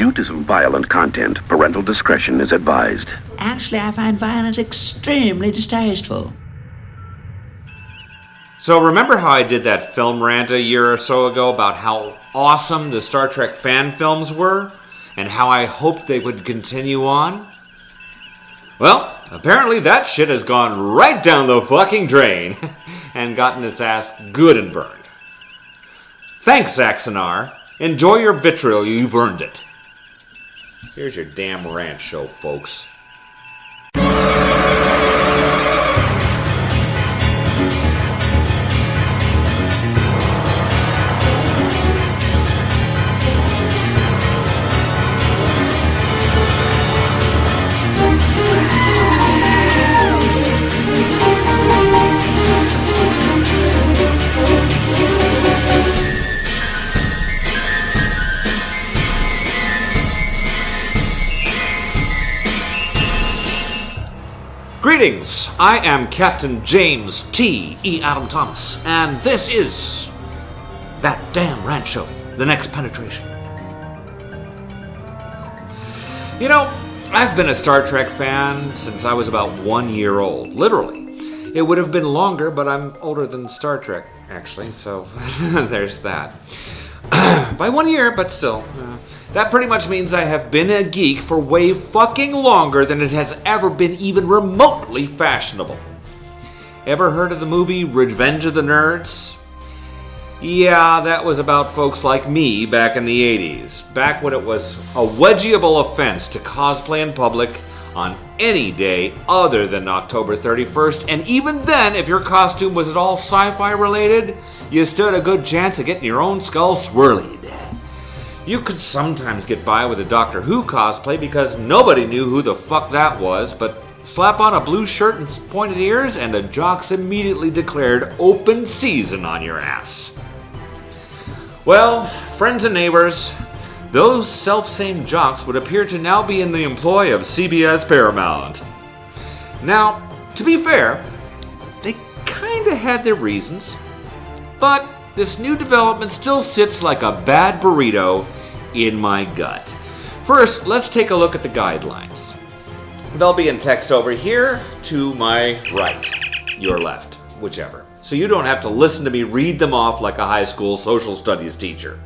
Due to some violent content, parental discretion is advised. Actually, I find violence extremely distasteful. So remember how I did that film rant a year or so ago about how awesome the Star Trek fan films were? And how I hoped they would continue on? Well, apparently that shit has gone right down the fucking drain and gotten its ass good and burned. Thanks, Axanar. Enjoy your vitriol, you've earned it. Here's your damn rant show, folks. Greetings, I am Captain James T. E. Adam Thomas, and this is That Damn Rant Show, the next penetration. You know, I've been a Star Trek fan since I was about 1 year old, literally. It would have been longer, but I'm older than Star Trek, actually, so there's that. By 1 year, but still. That pretty much means I have been a geek for way fucking longer than it has ever been even remotely fashionable. Ever heard of the movie Revenge of the Nerds? Yeah, that was about folks like me back in the 80s, back when it was a wedgeable offense to cosplay in public on any day other than October 31st, and even then, if your costume was at all sci-fi related, you stood a good chance of getting your own skull swirlied. You could sometimes get by with a Doctor Who cosplay because nobody knew who the fuck that was, but slap on a blue shirt and pointed ears and the jocks immediately declared open season on your ass. Well, friends and neighbors, those self-same jocks would appear to now be in the employ of CBS Paramount. Now, to be fair, they kinda had their reasons, but this new development still sits like a bad burrito in my gut. First, let's take a look at the guidelines. They'll be in text over here to my right, your left, whichever. So you don't have to listen to me read them off like a high school social studies teacher.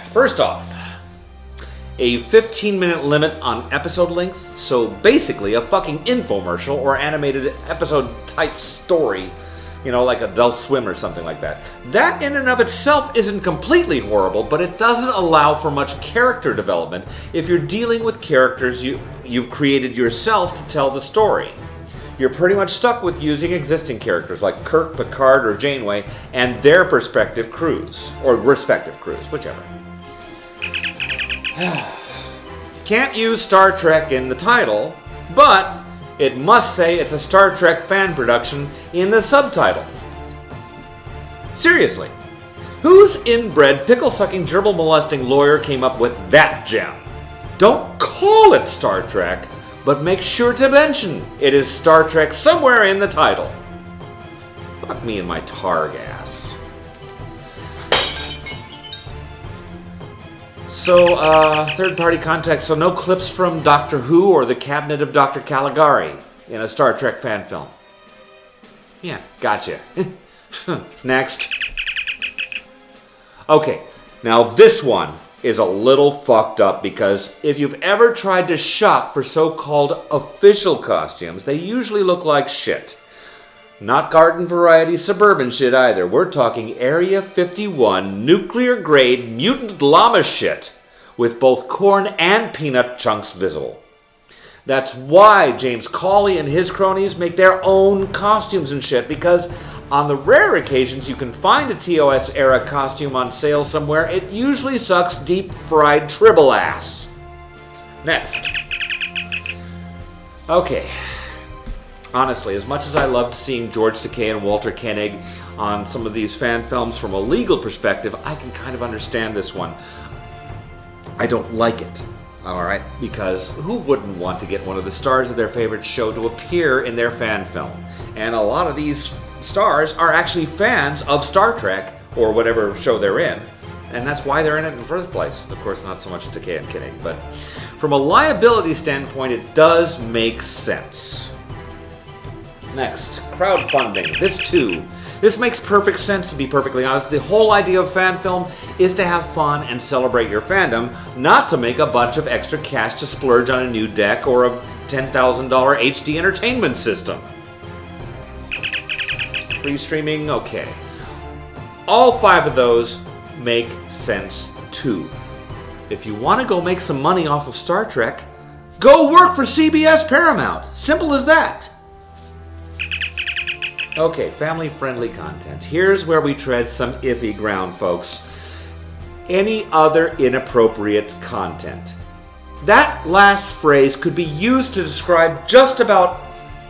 First off, a 15-minute limit on episode length, so basically a fucking infomercial or animated episode type story. You know, like Adult Swim or something like that. That in and of itself isn't completely horrible, but it doesn't allow for much character development if you're dealing with characters you've created yourself to tell the story. You're pretty much stuck with using existing characters like Kirk, Picard, or Janeway and their respective crews, whichever. Can't use Star Trek in the title, but it must say it's a Star Trek fan production in the subtitle. Seriously, whose inbred, pickle-sucking, gerbil-molesting lawyer came up with that gem? Don't call it Star Trek, but make sure to mention it is Star Trek somewhere in the title. Fuck me and my targ ass. So, third-party context, so no clips from Doctor Who or the Cabinet of Dr. Caligari in a Star Trek fan film. Yeah, gotcha. Next. Okay, now this one is a little fucked up because if you've ever tried to shop for so-called official costumes, they usually look like shit. Not garden variety suburban shit either. We're talking Area 51 nuclear grade mutant llama shit with both corn and peanut chunks visible. That's why James Cawley and his cronies make their own costumes and shit, because on the rare occasions you can find a TOS era costume on sale somewhere, it usually sucks deep fried tribble ass. Next. Okay. Honestly, as much as I loved seeing George Takei and Walter Koenig on some of these fan films from a legal perspective, I can kind of understand this one. I don't like it, alright? Because who wouldn't want to get one of the stars of their favorite show to appear in their fan film? And a lot of these stars are actually fans of Star Trek, or whatever show they're in. and that's why they're in it in the first place. Of course, not so much Takei, I'm kidding, but from a liability standpoint, it does make sense. Next, crowdfunding. This makes perfect sense, to be perfectly honest. The whole idea of fan film is to have fun and celebrate your fandom, not to make a bunch of extra cash to splurge on a new deck or a $10,000 HD entertainment system. Free streaming, okay. All 5 of those make sense too. If you want to go make some money off of Star Trek, go work for CBS Paramount. Simple as that. Okay, family-friendly content. Here's where we tread some iffy ground, folks. Any other inappropriate content. That last phrase could be used to describe just about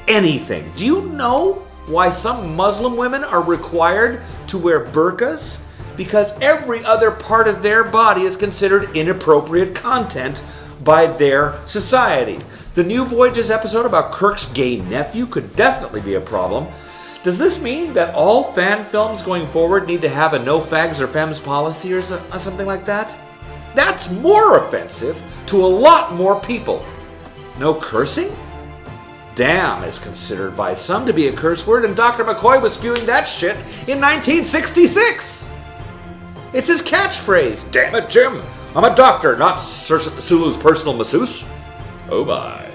anything. Do you know why some Muslim women are required to wear burqas? Because every other part of their body is considered inappropriate content by their society. The New Voyages episode about Kirk's gay nephew could definitely be a problem. Does this mean that all fan films going forward need to have a no fags or femmes policy or something like that? That's more offensive to a lot more people. No cursing? Damn is considered by some to be a curse word, and Dr. McCoy was spewing that shit in 1966. It's his catchphrase. Damn it, Jim. I'm a doctor, not Sulu's personal masseuse. Oh my.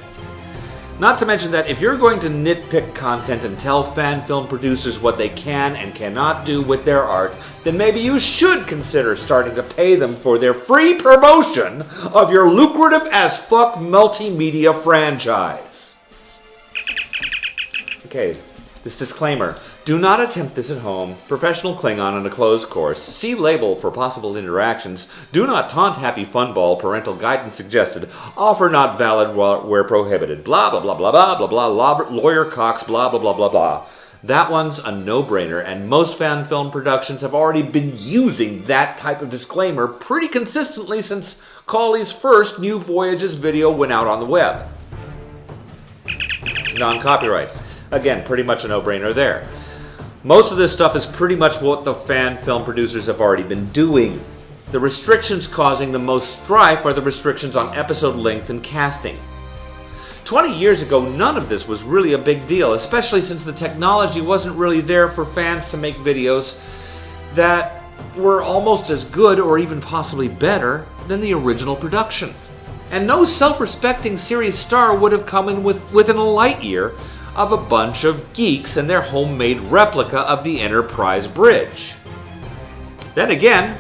Not to mention that if you're going to nitpick content and tell fan film producers what they can and cannot do with their art, then maybe you should consider starting to pay them for their free promotion of your lucrative as fuck multimedia franchise. Okay, this disclaimer. Do not attempt this at home. Professional Klingon on a closed course. See label for possible interactions. Do not taunt Happy Funball. Parental guidance suggested. Offer not valid where prohibited. Blah, blah, blah, blah, blah, blah, blah, lawyer Cox, blah, blah, blah, blah, blah. That one's a no-brainer, and most fan film productions have already been using that type of disclaimer pretty consistently since Cawley's first New Voyages video went out on the web. Non-copyright. Again, pretty much a no-brainer there. Most of this stuff is pretty much what the fan film producers have already been doing. The restrictions causing the most strife are the restrictions on episode length and casting. 20 years ago, none of this was really a big deal, especially since the technology wasn't really there for fans to make videos that were almost as good or even possibly better than the original production. And no self-respecting series star would have come in within a light year of a bunch of geeks and their homemade replica of the Enterprise bridge. Then again,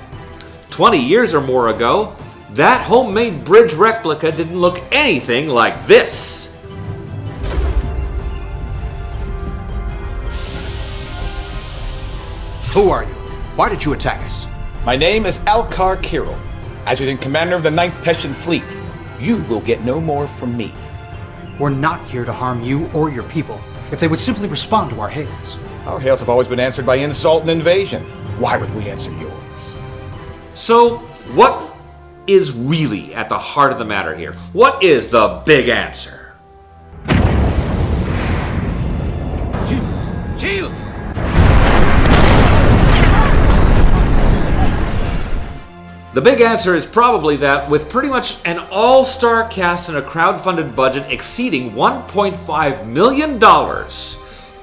20 years or more ago, that homemade bridge replica didn't look anything like this. Who are you? Why did you attack us? My name is Alcar Kirill, Adjutant Commander of the 9th Peshian Fleet. You will get no more from me. We're not here to harm you or your people. If they would simply respond to our hails. Our hails have always been answered by insult and invasion. Why would we answer yours? So, what is really at the heart of the matter here? What is the big answer? Shields! Shields! The big answer is probably that with pretty much an all-star cast and a crowd-funded budget exceeding $1.5 million,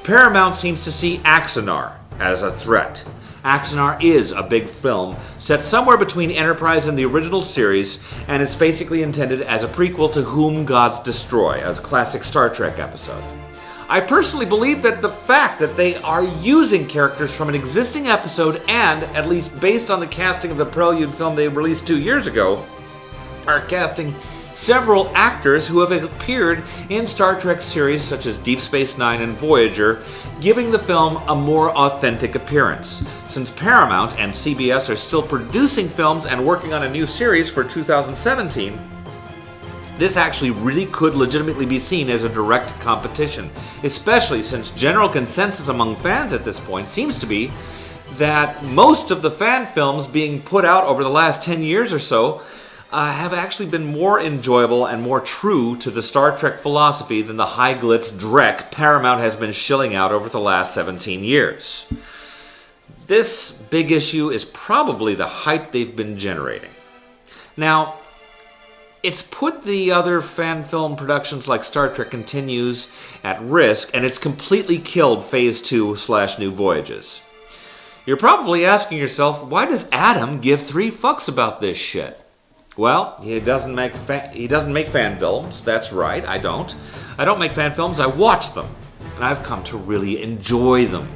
Paramount seems to see Axanar as a threat. Axanar is a big film set somewhere between Enterprise and the original series, and it's basically intended as a prequel to Whom Gods Destroy, a classic Star Trek episode. I personally believe that the fact that they are using characters from an existing episode and, at least based on the casting of the Prelude film they released 2 years ago, are casting several actors who have appeared in Star Trek series such as Deep Space Nine and Voyager, giving the film a more authentic appearance. Since Paramount and CBS are still producing films and working on a new series for 2017, this actually really could legitimately be seen as a direct competition, especially since general consensus among fans at this point seems to be that most of the fan films being put out over the last 10 years or so have actually been more enjoyable and more true to the Star Trek philosophy than the high-glitz dreck Paramount has been shilling out over the last 17 years. this big issue is probably the hype they've been generating. Now, it's put the other fan film productions like Star Trek Continues at risk, and it's completely killed Phase 2/New Voyages. You're probably asking yourself, why does Adam give 3 fucks about this shit? Well, he doesn't make fan films. That's right, I don't. I don't make fan films, I watch them. And I've come to really enjoy them.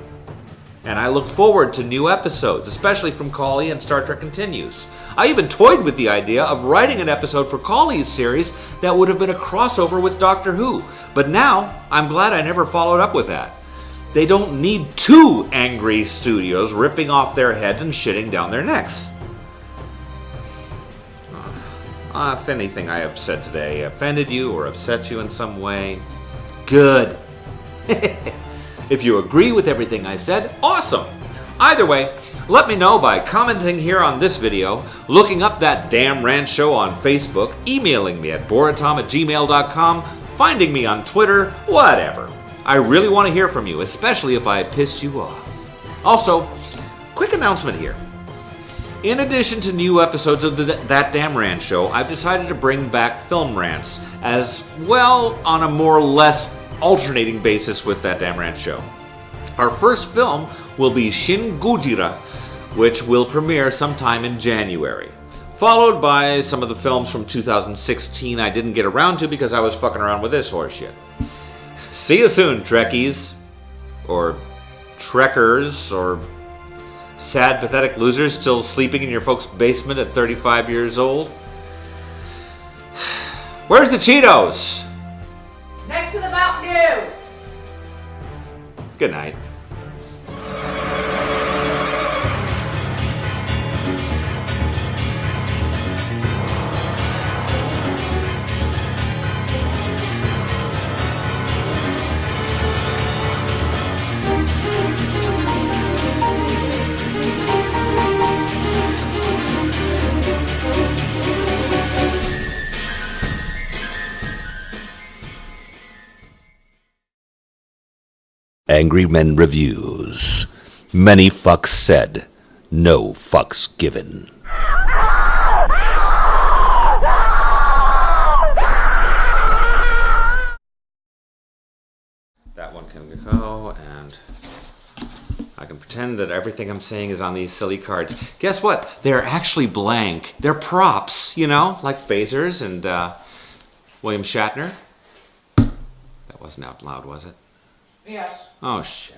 And I look forward to new episodes, especially from Cawley and Star Trek Continues. I even toyed with the idea of writing an episode for Cawley's series that would have been a crossover with Doctor Who. But now, I'm glad I never followed up with that. They don't need 2 angry studios ripping off their heads and shitting down their necks. If anything I have said today offended you or upset you in some way, good. If you agree with everything I said, awesome. Either way, let me know by commenting here on this video, looking up that damn ranch show on Facebook, emailing me at boritom@gmail.com, finding me on Twitter, whatever. I really want to hear from you, especially if I pissed you off. Also, quick announcement here. In addition to new episodes of That Damn Ranch Show, I've decided to bring back film rants as well on a more or less alternating basis with That Damn Ranch Show. Our first film will be Shin Gojira, which will premiere sometime in January, followed by some of the films from 2016 I didn't get around to because I was fucking around with this horseshit. See you soon, Trekkies, or Trekkers, or sad, pathetic losers still sleeping in your folks' basement at 35 years old. Where's the Cheetos? Next to the Mountain Dew. Good night. Angry Men Reviews. Many fucks said, no fucks given. That one can go, and I can pretend that everything I'm saying is on these silly cards. Guess what? They're actually blank. They're props, you know, like phasers and William Shatner. That wasn't out loud, was it? Yes. Oh, shit.